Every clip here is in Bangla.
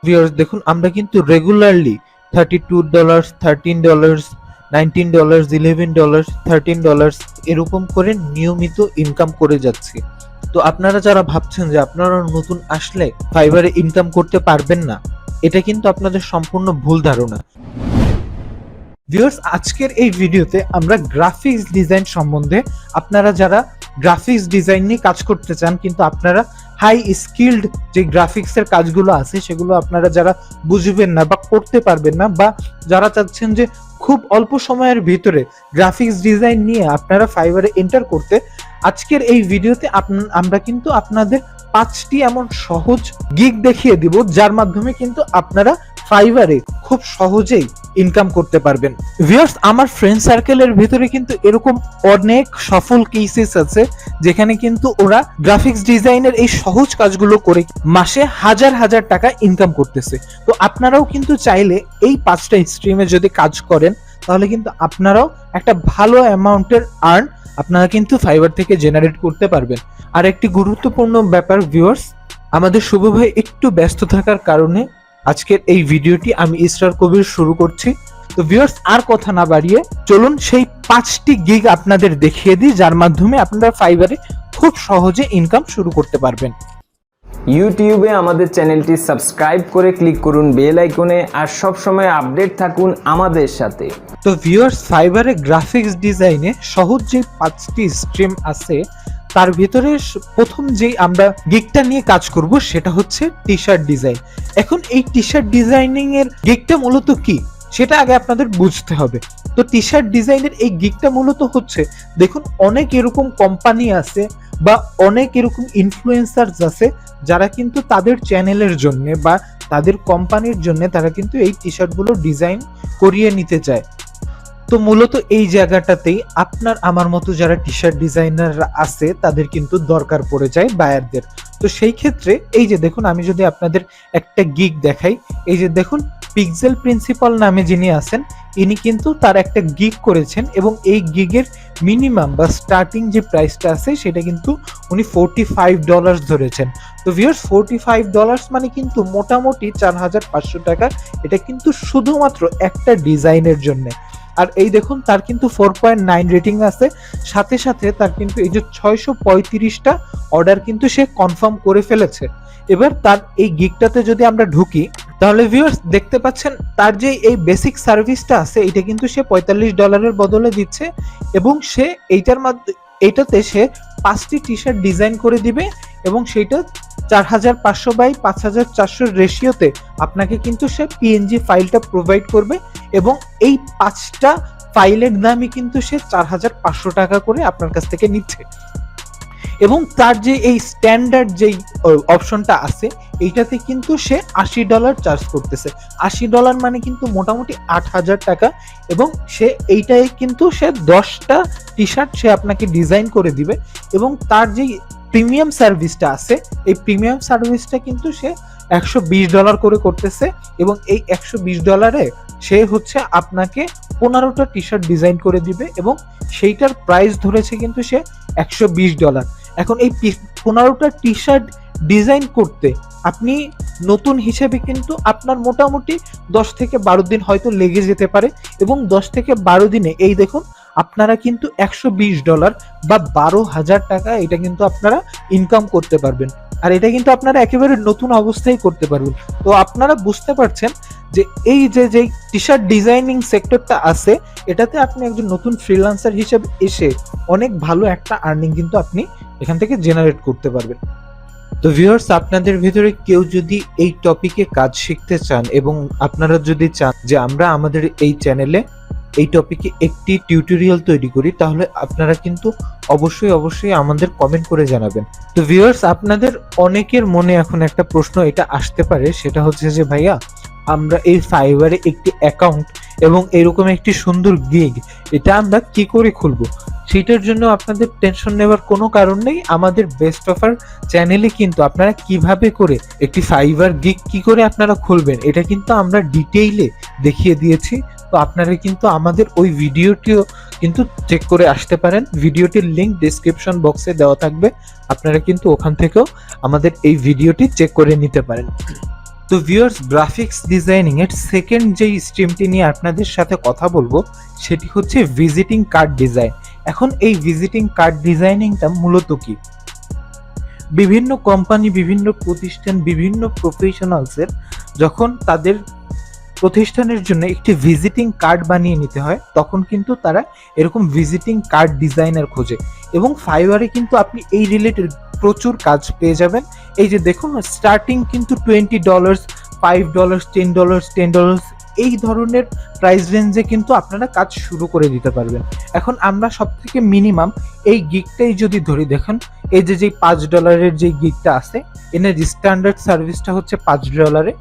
ভিউয়ার্স দেখুন, আমরা কিন্তু রেগুলারলি $32, $13, $19, $11, $13 এরকম করে নিয়মিত ইনকাম করে যাচ্ছি। তো আপনারা যারা ভাবছেন যে আপনারা নতুন আসলে ফাইবারে ইনকাম করতে পারবেন না, এটা কিন্তু আপনাদের সম্পূর্ণ ভুল ধারণা। ভিউয়ার্স, আজকের এই ভিডিওতে আমরা গ্রাফিক্স ডিজাইন সম্বন্ধে, আপনারা যারা গ্রাফিক্স ডিজাইন নিয়ে কাজ করতে চান কিন্তু আপনারা হাই স্কিলড যে গ্রাফিক্সের কাজগুলো আছে সেগুলো আপনারা যারা বুঝবেন না বা করতে পারবেন না, বা যারা চাচ্ছেন যে খুব অল্প সময়ের ভিতরে গ্রাফিক্স ডিজাইন নিয়ে আপনারা ফাইবারে এন্টার করতে, আজকের এই ভিডিওতে আমরা কিন্তু আপনাদের 5টি এমন সহজ গিগ দেখিয়ে দিব যার মাধ্যমে কিন্তু আপনারা ফাইবারে খুব সহজেই ইনকাম করতে পারবেন। ভিউয়ার্স, আমার ফ্রেন্ড সার্কেলের ভিতরে কিন্তু এরকম অনেক সফল কেসেস আছে যেখানে কিন্তু ওরা গ্রাফিক্স ডিজাইনের এই সহজ কাজগুলো করে মাসে হাজার হাজার টাকা ইনকাম করতেছে। তো আপনারাও কিন্তু চাইলে এই 5টা স্ট্রিমে যদি কাজ করেন তাহলে কিন্তু আপনারাও একটা ভালো অ্যামাউন্টের আর্ন আপনারা কিন্তু ফাইবার থেকে জেনারেট করতে পারবেন। আর একটি গুরুত্বপূর্ণ ব্যাপার ভিউয়ার্স, আমাদের শুভ ভাই একটু ব্যস্ত থাকার কারণে আজকের এই ভিডিওটি আমি ইসরার কবির শুরু করছি। তো ভিউয়ার্স, আর কথা না বাড়িয়ে চলুন সেই 5টি গিগ আপনাদের দেখিয়ে দিই যার মাধ্যমে আপনারা ফাইবারে খুব সহজে ইনকাম শুরু করতে পারবেন। ইউটিউবে আমাদের চ্যানেলটি সাবস্ক্রাইব করে ক্লিক করুন বেল আইকনে, আর সব সময় আপডেট থাকুন আমাদের সাথে। তো ভিউয়ার্স, ফাইবারে গ্রাফিক্স ডিজাইনে সহজ যে 5টি স্ট্রিম আছে তার ভিতরে প্রথম যে আমরা গিগটা নিয়ে কাজ করব সেটা হচ্ছে টি শার্ট ডিজাইন। এখন এই টি শার্ট ডিজাইনিং এর গিগটা মূলত কি সেটা আগে আপনাদের বুঝতে হবে। তো টি শার্ট ডিজাইনের এই গিগটা মূলত হচ্ছে, দেখুন অনেক এরকম কোম্পানি আছে বা অনেক এরকম ইনফ্লুয়েন্সার্স আছে যারা কিন্তু তাদের চ্যানেলের জন্য বা তাদের কোম্পানির জন্য তারা কিন্তু এই টি শার্টগুলো ডিজাইন করিয়ে নিতে চায়। তো মূলত এই জায়গাটাতেই আপনার আমার মতো যারা টি শার্ট ডিজাইনাররা আছে তাদের কিন্তু দরকার পড়ে যায় বায়ারদের। তো সেই ক্ষেত্রে এই যে দেখুন, আমি যদি আপনাদের একটা গিগ দেখাই, এই যে দেখুন পিক্সেল প্রিন্সিপাল নামে যিনি আছেন ইনি কিন্তু তার একটা গিগ করেছেন এবং এই গিগের মিনিমাম বা স্টার্টিং যে প্রাইসটা আছে সেটা কিন্তু উনি $45 ধরেছেন। তো ভিউয়ার্স, $45 মানে কিন্তু মোটামুটি 4500 টাকা। এটা কিন্তু শুধুমাত্র একটা ডিজাইনের জন্য। আর এই দেখুন তার কিন্তু 4.9 রেটিং আছে, সাথে সাথে তার কিন্তু এই যে 635টা অর্ডার কিন্তু সে কনফার্ম করে ফেলেছে। এবার তার এই গিগটাতে যদি আমরা ঢুকি তাহলে ভিউয়ার্স দেখতে পাচ্ছেন তার যে এই বেসিক সার্ভিসটা আছে এটা কিন্তু সে $45 বদলে দিচ্ছে এবং সে এইটাতে সে 5টি টি শার্ট ডিজাইন করে দিবে এবং সেইটা 4500 বাই 5400 রেশিওতে আপনাকে কিন্তু সে পিএনজি ফাইলটা প্রোভাইড করবে এবং এই 5টা ফাইলের দামই কিন্তু সে 4500 টাকা করে আপনার কাছ থেকে নিচ্ছে। এবং তার যে এই স্ট্যান্ডার্ড যেই অপশনটা আছে এইটাতে কিন্তু সে $80 চার্জ করতেছে। $80 মানে কিন্তু মোটামুটি 8000 টাকা এবং সে এইটাই কিন্তু সে 10টা টি শার্ট সে আপনাকে ডিজাইন করে দিবে এবং তার যেই প্রিমিয়াম সার্ভিসটা আছে এই প্রিমিয়াম সার্ভিসটা কিন্তু সে $120 করে করতেছে এবং এই $120 সে হচ্ছে আপনাকে 15টা টি শার্ট ডিজাইন করে দিবে এবং সেইটার প্রাইস ধরেছে কিন্তু সে $120। এখন এই 15টা টি শার্ট ডিজাইন করতে আপনি নতুন হিসেবে কিন্তু আপনার মোটামুটি 10 থেকে 12 দিন হয়তো লেগে যেতে পারে এবং 10 থেকে 12 দিনে এই দেখুন আপনারা কিন্তু $120 বা 12,000 টাকা এটা কিন্তু আপনারা ইনকাম করতে পারবেন। আর এটা কিন্তু আপনারা একেবারে নতুন অবস্থায় করতে পারবেন। তো আপনারা বুঝতে পারছেন যে এই যে টি শার্ট ডিজাইনিং সেক্টরটা আছে এটাতে আপনি একজন নতুন ফ্রিল্যান্সার হিসেবে এসে অনেক ভালো একটা আর্নিং কিন্তু আপনি এখান থেকে জেনারেট করতে পারবেন। তো ভিউয়ার্স, আপনাদের ভিতরে কেউ যদি এই টপিকে কাজ শিখতে চান এবং আপনারা যদি চান যে আমরা আমাদের এই চ্যানেলে এই টপিকে একটি টিউটোরিয়াল তৈরি করি তাহলে আপনারা কিন্তু অবশ্যই আমাদের কমেন্ট করে জানাবেন। তো ভিউয়ার্স, আপনাদের অনেকের মনে এখন একটা প্রশ্ন এটা আসতে পারে, সেটা হচ্ছে যে ভাইয়া আমরা এই ফাইবারে একটি অ্যাকাউন্ট এবং এরকম একটি সুন্দর গিগ এটা আমরা কি করে খুলবো? সেটার জন্য আপনাদের টেনশন নেওয়ার কোনো কারণ নেই। আমাদের বেস্ট অফার চ্যানেলে কিন্তু আপনারা কিভাবে করে একটি ফাইবার গিগ কি করে আপনারা খুলবেন এটা কিন্তু আমরা ডিটেইলে দেখিয়ে দিয়েছি। তো আপনারা কিন্তু আমাদের ওই ভিডিওটিও কিন্তু চেক করে আসতে পারেন। ভিডিওটির লিংক ডেসক্রিপশন বক্সে দেওয়া থাকবে, আপনারা কিন্তু ওখান থেকেও আমাদের এই ভিডিওটি চেক করে নিতে পারেন। তো ভিউয়ার্স, গ্রাফিক্স ডিজাইনিং এর সেকেন্ড যে স্ট্রিমটি নিয়ে আপনাদের সাথে কথা বলবো সেটি হচ্ছে ভিজিটিং কার্ড ডিজাইন। এখন এই ভিজিটিং কার্ড ডিজাইনিংটা মূলত কি? বিভিন্ন কোম্পানি, বিভিন্ন প্রতিষ্ঠান, বিভিন্ন প্রফেশনালসের যখন তাদের প্রতিষ্ঠানের জন্য একটি ভিজিটিং কার্ড বানিয়ে নিতে হয়, তখন কিন্তু তারা এরকম ভিজিটিং কার্ড ডিজাইনার খোঁজে। এবং ফাইবারে কিন্তু আপনি এই রিলেটেড প্রচুর কাজ পেয়ে যাবেন। এই যে দেখুন, স্টার্টিং কিন্তু $20, $5, $10, এই ধরনের প্রাইস রেঞ্জে কিন্তু আপনারা কাজ শুরু করে দিতে পারবেন। এখন আমরা সব থেকে মিনিমাম এই গিগটাই যদি ধরি, দেখুন এই যে $5 যে গিগটা আছে, এনার স্ট্যান্ডার্ড সার্ভিসটা হচ্ছে $5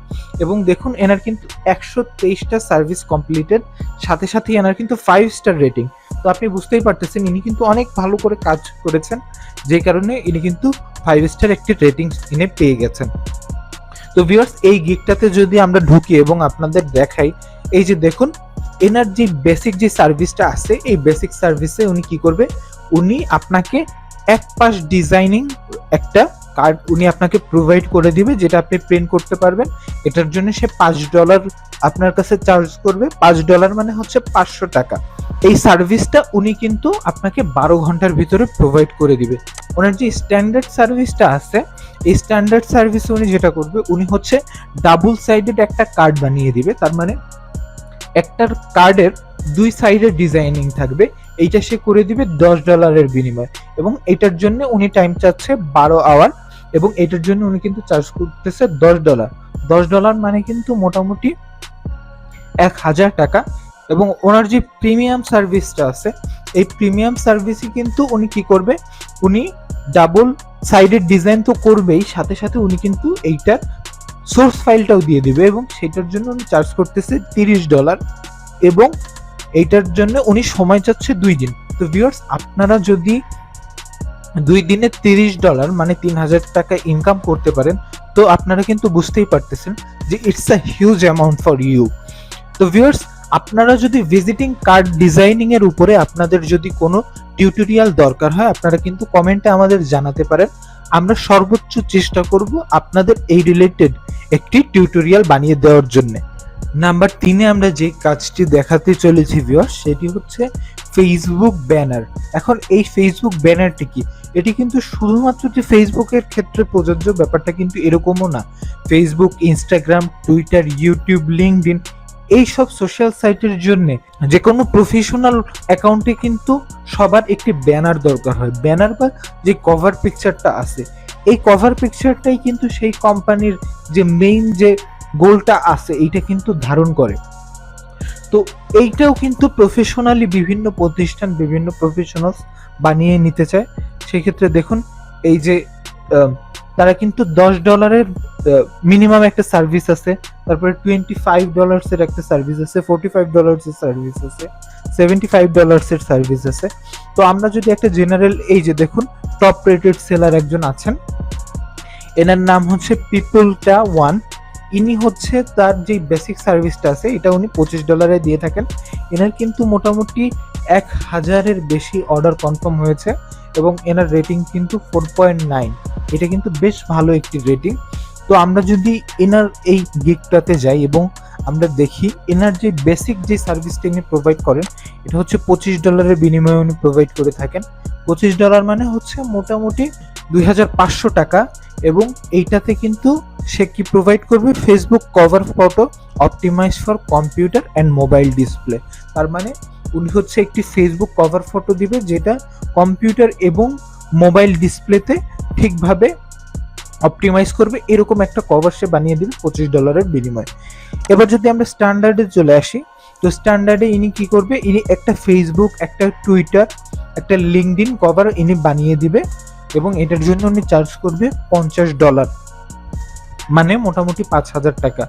এবং দেখুন এনার কিন্তু 123টা সার্ভিস কমপ্লিটেড, সাথে সাথে এনার কিন্তু 5 স্টার রেটিং। তো আপনি বুঝতেই পারতেছেন ইনি কিন্তু অনেক ভালো করে কাজ করেছেন, যে কারণে ইনি কিন্তু 5 স্টার একটি রেটিং ইনি পেয়ে গেছেন। তো ভিউয়ার্স, এই গিগটাতে যদি আমরা ঢুকি এবং আপনাদের দেখাই, এই যে দেখুন এনার যে বেসিক যে সার্ভিসটা আছে, এই বেসিক সার্ভিসে উনি কি করবে, উনি আপনাকে এক পাশ ডিজাইনিং একটা কার্ড উনি আপনাকে প্রোভাইড করে দিবে, যেটা আপনি প্রিন্ট করতে পারবেন। এটার জন্য সে $5 আপনার কাছে চার্জ করবে। $5 মানে হচ্ছে 500 টাকা। এই সার্ভিসটা উনি কিন্তু আপনাকে 12 ঘন্টার ভিতরে প্রোভাইড করে দিবে। ওনার যে স্ট্যান্ডার্ড সার্ভিসটা আছে, এই স্ট্যান্ডার্ড সার্ভিসে উনি যেটা করবে, উনি হচ্ছে ডাবল সাইডেড একটা কার্ড বানিয়ে দিবে। তার মানে একটার কার্ডের 2 সাইডের ডিজাইনিং থাকবে, এইটা সে করে দিবে $10 বিনিময়ে। এবং এটার জন্য উনি টাইম চাচ্ছে 12 আওয়ার, এবং এটার জন্য উনি কিন্তু চার্জ করতেছে $10। $10 মানে কিন্তু মোটামুটি 1000 টাকা। এবং ওনার যে প্রিমিয়াম সার্ভিসটা আছে, এই প্রিমিয়াম সার্ভিসই কিন্তু উনি কি করবে, উনি ডাবল সাইডের ডিজাইন তো করবেই, সাথে সাথে উনি কিন্তু এইটার সোর্স ফাইলটাও দিয়ে দিবে, এবং সেটার জন্য উনি চার্জ করতেছে $30 এবং এইটার জন্য উনি সময় চাচ্ছে 2 দিন। তো ভিউয়ার্স, আপনারা যদি 2 দিনে $30 মানে 3000 টাকা ইনকাম করতে পারেন, তো আপনারা কিন্তু বুঝতেই পারতেছেন যে it's a huge amount for you. তো ভিউয়ার্স, আপনারা যদি ভিজিটিং কার্ড ডিজাইনিং এর উপরে আপনাদের যদি কোনো টিউটোরিয়াল দরকার হয়, আপনারা কিন্তু কমেন্টে আমাদের জানাতে পারেন। আমরা সর্বোচ্চ চেষ্টা করব আপনাদের এই রিলেটেড একটি টিউটোরিয়াল বানিয়ে দেওয়ার জন্য। নাম্বার 3-এ আমরা যে কাজটি দেখাতে চলেছি ভিউয়ার্স, সেটি হচ্ছে ফেসবুক ব্যানার। এখন এই ফেসবুক ব্যানারটি কি? এটি কিন্তু শুধুমাত্র যে ফেসবুকের ক্ষেত্রে প্রযোজ্য, ব্যাপারটা কিন্তু এরকমও না। Facebook, Instagram, Twitter, YouTube, LinkedIn, এই সব সোশ্যাল সাইটের জন্য যে কোনো প্রফেশনাল অ্যাকাউন্টে কিন্তু সবার একটি ব্যানার দরকার হয়। ব্যানার বা যে কভার পিকচারটা আছে, এই কভার পিকচারটাই কিন্তু সেই কোম্পানির যে মেইন যে গোলটা আছে, এইটা কিন্তু ধারণ করে। তো এইটাও কিন্তু প্রফেশনালি বিভিন্ন প্রতিষ্ঠান, বিভিন্ন প্রফেশনালস বানিয়ে নিতে চায়। সেক্ষেত্রে দেখুন এই যে তারা কিন্তু $10 মিনিমাম একটা সার্ভিস আছে, তারপরে $25 এর একটা সার্ভিস আছে, $45 এর সার্ভিস আছে, $75 এর সার্ভিস আছে। তো আমরা যদি একটা জেনারেল, এই যে দেখুন টপ রেটেড সেলার একজন আছেন, এনার নাম হচ্ছে পিপলটা ওয়ান। ইনি হচ্ছে তার যে বেসিক সার্ভিসটা আছে, এটা উনি $25 দিয়ে থাকেন। এনার কিন্তু মোটামুটি 1000-এর বেশি অর্ডার কনফার্ম হয়েছে এবং এনার রেটিং কিন্তু 4.9। এটা কিন্তু বেশ ভালো একটি রেটিং। তো আমরা যদি এনার এই গিগটাতে যাই এবং আমরা দেখি এনার যে বেসিক যে সার্ভিসটা ইনি প্রোভাইড করেন, এটা হচ্ছে $25 বিনিময়ে উনি প্রোভাইড করে থাকেন। $25 মানে হচ্ছে মোটামুটি 2500 টাকা। এবং এইটাতে কিন্তু সে কি প্রোভাইড করবে, Facebook cover photo optimize for computer and mobile display. তার মানে উনি হচ্ছে একটি ফেসবুক কভার ফটো দিবে, যেটা কম্পিউটার এবং মোবাইল ডিসপ্লেতে ঠিকভাবে অপটিমাইজ করবে, এরকম একটা কভার সে বানিয়ে দিবে $25 বিনিময়ে। এবার যদি আমরা স্ট্যান্ডার্ডে চলে আসি, তো স্ট্যান্ডার্ডে ইনি কি করবে, ইনি একটা ফেসবুক, একটা টুইটার, একটা লিঙ্কডইন কভার ইনি বানিয়ে দিবে এবং এটার জন্য উনি চার্জ করবে $50, মানে মোটামুটি 5000 টাকা।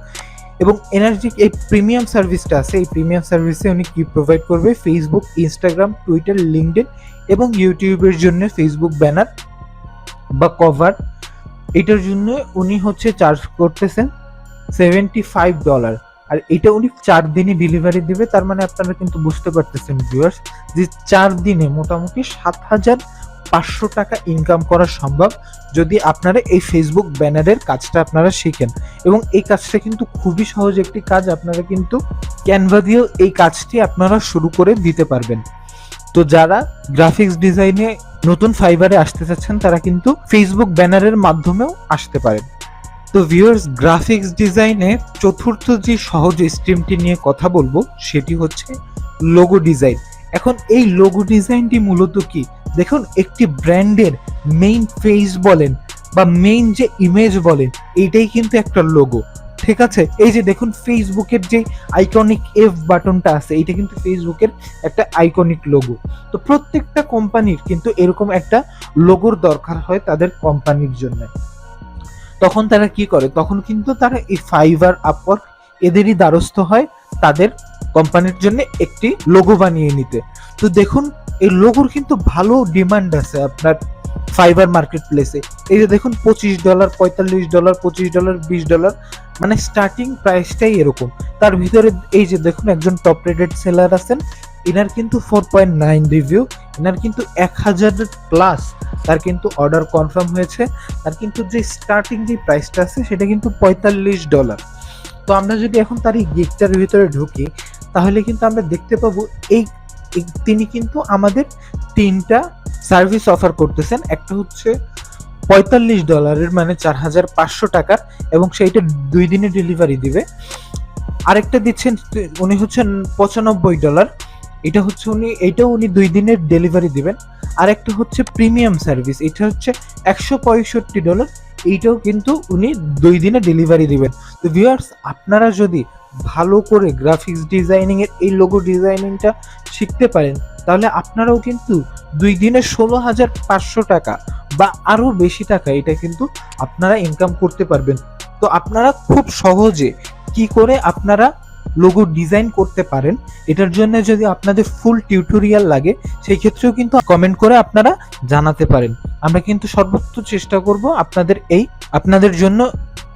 এবং এনার্জি এই প্রিমিয়াম সার্ভিসটা আছে, এই প্রিমিয়াম সার্ভিসে উনি কি প্রোভাইড করবে, ফেসবুক, ইনস্টাগ্রাম, টুইটার, লিঙ্কডইন এবং ইউটিউবের জন্য ফেসবুক ব্যানার বা কভার, এটার জন্য উনি হচ্ছে চার্জ করতেছেন $75। আর এটা উনি 4 দিনে ডেলিভারি দিবে। তার মানে আপনারা কিন্তু বুঝতে পারতেছেন ভিউয়ার্স যে 4 দিনে মোটামুটি 500 টাকা ইনকাম করা সম্ভব যদি আপনারা এই ফেসবুক ব্যানারের কাজটা আপনারা শিখেন। এবং এই কাজটা কিন্তু খুবই সহজ একটি কাজ, আপনারা কিন্তু ক্যানভা দিয়েও এই কাজটি আপনারা শুরু করে দিতে পারবেন। তো যারা গ্রাফিক্স ডিজাইনে নতুন ফাইবারে আসতে চাচ্ছেন তারা কিন্তু ফেসবুক ব্যানারের মাধ্যমেও আসতে পারেন। তো ভিউয়ার্স, গ্রাফিক্স ডিজাইনে চতুর্থ যে সহজ স্ট্রিমটি নিয়ে কথা বলবো সেটি হচ্ছে লোগো ডিজাইন। এখন এই লোগো ডিজাইনটি মূলত কি, দেখুন একটি ব্র্যান্ডের মেইন ফেস বলেন বা মেইন যে ইমেজ বলেন, এইটাই কিন্তু একটা লোগো, ঠিক আছে। এই যে দেখুন ফেসবুকের যে আইকনিক এফ বাটনটা আছে, এটা কিন্তু ফেসবুকের একটা আইকনিক লোগো। তো প্রত্যেকটা কোম্পানির কিন্তু এরকম একটা লোগোর দরকার হয় তাদের কোম্পানির জন্য। তখন তারা কি করে, তখন কিন্তু তারা এই ফাইবার, আপওয়ার্ক এদেরই দ্বারস্থ হয় তাদের কোম্পানির জন্য একটি লোগো বানিয়ে নিতে। তো দেখুন এই লোগোর কিন্তু ভালো ডিমান্ড আছে আপনার ফাইবার মার্কেট প্লেসে। এই যে দেখুন $25, $45, $25, $20, মানে স্টার্টিং প্রাইসটাই এরকম। তার ভিতরে এই যে দেখুন একজন টপ রেটেড সেলার আছেন, এনার কিন্তু 4.9 রিভিউ, এনার কিন্তু 1000+ তার কিন্তু অর্ডার কনফার্ম হয়েছে। তার কিন্তু যে স্টার্টিং যে প্রাইসটা আছে সেটা কিন্তু $45। তো আমরা যদি এখন তার এই গিগটার ভিতরে ঢুকি তাহলে কিন্তু আমরা দেখতে পাবো তিনি কিন্তু আমাদের 3টা সার্ভিস অফার করতেছেন। একটা হচ্ছে $45 মানে 4500 টাকার, এবং সেইটা 2 দিনে ডেলিভারি দিবে। আরেকটা দিচ্ছেন উনি হচ্ছেন $95, এটা হচ্ছে এইটাও উনি 2 দিনের ডেলিভারি দিবেন। আরেকটা হচ্ছে প্রিমিয়াম সার্ভিস, এটা হচ্ছে $165, এইটাও কিন্তু উনি 2 দিনে ডেলিভারি দিবেন। তো ভিউয়ার্স, আপনারা যদি ভালো করে গ্রাফিক্স ডিজাইনিং এর এই লোগো ডিজাইনিংটা শিখতে পারেন তাহলে আপনারাও কিন্তু 2 দিনে 16,500 টাকা বা আরো বেশি টাকা এটা কিন্তু আপনারা ইনকাম করতে পারবেন। তো আপনারা খুব সহজে কি করে আপনারা লোগো ডিজাইন করতে পারেন, এটার জন্য যদি আপনাদের ফুল টিউটোরিয়াল লাগে সেই ক্ষেত্রেও কিন্তু কমেন্ট করে আপনারা জানাতে পারেন। আমরা কিন্তু সর্বোচ্চ চেষ্টা করব আপনাদের জন্য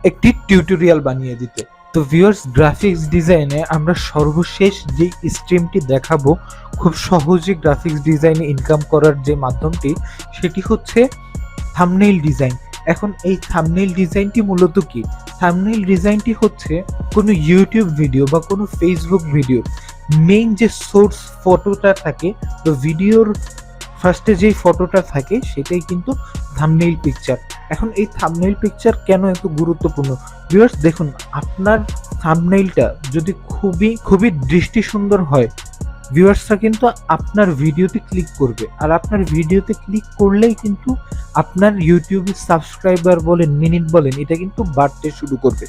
একটি টিউটোরিয়াল বানিয়ে দিতে। তো ভিউয়ার্স, গ্রাফিক্স ডিজাইনে আমরা সর্বশেষ যে স্ট্রিমটি দেখাবো, খুব সহজে গ্রাফিক্স ডিজাইনে ইনকাম করার যে মাধ্যমটি সেটি হচ্ছে থাম্বনেইল ডিজাইন। এখন এই থাম্বনেইল ডিজাইনটি মূলত কি, থাম্বনেইল ডিজাইনটি হচ্ছে কোনো ইউটিউব ভিডিও বা কোনো ফেসবুক ভিডিও মেইন যে সোর্স ফটোটা থাকে, তো ভিডিওর ফার্স্টে যেই ফটোটা থাকে সেটাই কিন্তু থাম্বনেইল পিকচার। এখন এই থাম্বনেইল পিকচার কেন এত গুরুত্বপূর্ণ? ভিউয়ার্স দেখুন, আপনার থাম্বনেইলটা যদি খুবই খুবই দৃষ্টি সুন্দর হয়, ভিউয়ার্সরা কিন্তু আপনার ভিডিওতে ক্লিক করবে, আর আপনার ভিডিওতে ক্লিক করলেই কিন্তু আপনার ইউটিউবে সাবস্ক্রাইবার বলেন, মিনিট বলেন, এটা কিন্তু বাড়তে শুরু করবে।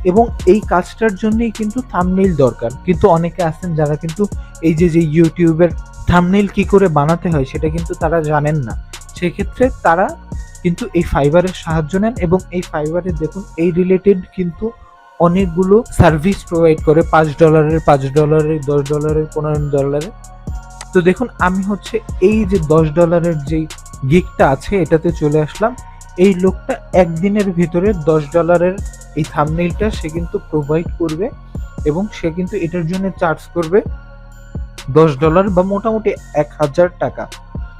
এবং এই কাজটার জন্যই কিন্তু থাম্বনেইল দরকার। কিন্তু অনেকে আছেন যারা কিন্তু এই যে ইউটিউবের থাম্বনেইল কি করে বানাতে হয় সেটা কিন্তু তারা জানেন না। সেক্ষেত্রে তারা কিন্তু এই ফাইবারের সাহায্য নেন, এবং এই ফাইবারে দেখুন এই রিলেটেড কিন্তু অনেকগুলো সার্ভিস প্রোভাইড করে, $5, $5, $10, $15। তো দেখুন আমি হচ্ছে এই যে $10 যেই গিগটা আছে এটাতে চলে আসলাম। এই লোকটা একদিনের ভিতরে $10 এই থাম্বনেইলটা সে কিন্তু প্রোভাইড করবে, এবং সে কিন্তু এটার জন্য চার্জ করবে $10 বা মোটামুটি 1000 টাকা।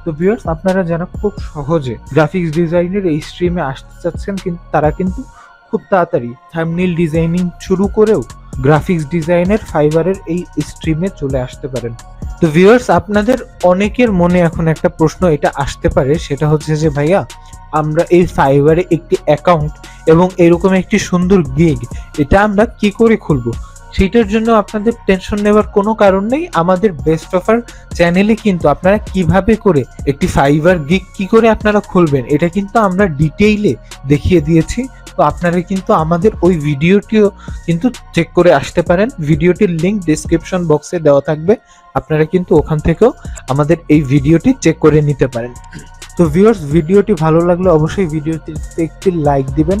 তো ভিউয়ার্স, আপনারা যারা খুব সহজে গ্রাফিক্স ডিজাইনের এই স্ট্রিমে আসতে চাচ্ছেন কিন্তু তারা কিন্তু খুব তাড়াতাড়ি থাম্বনেইল ডিজাইনিং শুরু করেও গ্রাফিক্স ডিজাইনের ফাইবারের এই স্ট্রিমে চলে আসতে পারেন। তো ভিউয়ার্স, আপনাদের অনেকের মনে এখন একটা প্রশ্ন এটা আসতে পারে, সেটা হচ্ছে যে ভাইয়া আমরা এই ফাইবারে একটি অ্যাকাউন্ট এবং এরকম একটি সুন্দর গিগ এটা আমরা কি করে খুলবো? সেইটার জন্য আপনাদের টেনশন নেওয়ার কোনো কারণ নেই। আমাদের বেস্ট অফার চ্যানেলে কিন্তু আপনারা কিভাবে করে একটি ফাইবার গিগ কি করে আপনারা খুলবেন এটা কিন্তু আমরা ডিটেইলে দেখিয়ে দিয়েছি। তো আপনারা কিন্তু আমাদের ওই ভিডিওটিও কিন্তু চেক করে আসতে পারেন। ভিডিওটির লিংক ডেসক্রিপশন বক্সে দেওয়া থাকবে, আপনারা কিন্তু ওখান থেকেও আমাদের এই ভিডিওটি চেক করে নিতে পারেন। তো ভিউয়ার্স, ভিডিওটি ভালো লাগলে অবশ্যই ভিডিওটিতে একটি লাইক দিবেন,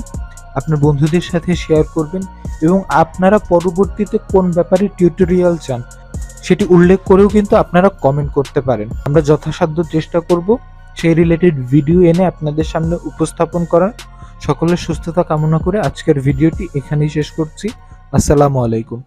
আপনার বন্ধুদের সাথে শেয়ার করবেন, এবং আপনারা পরবর্তীতে কোন ব্যাপারে টিউটোরিয়াল চান সেটি উল্লেখ করেও কিন্তু আপনারা কমেন্ট করতে পারেন। আমরা যথাসাধ্য চেষ্টা করব সেই রিলেটেড ভিডিও এনে আপনাদের সামনে উপস্থাপন করার। সকলের সুস্থতা কামনা করে আজকের ভিডিওটি এখানেই শেষ করছি। আসসালামু আলাইকুম।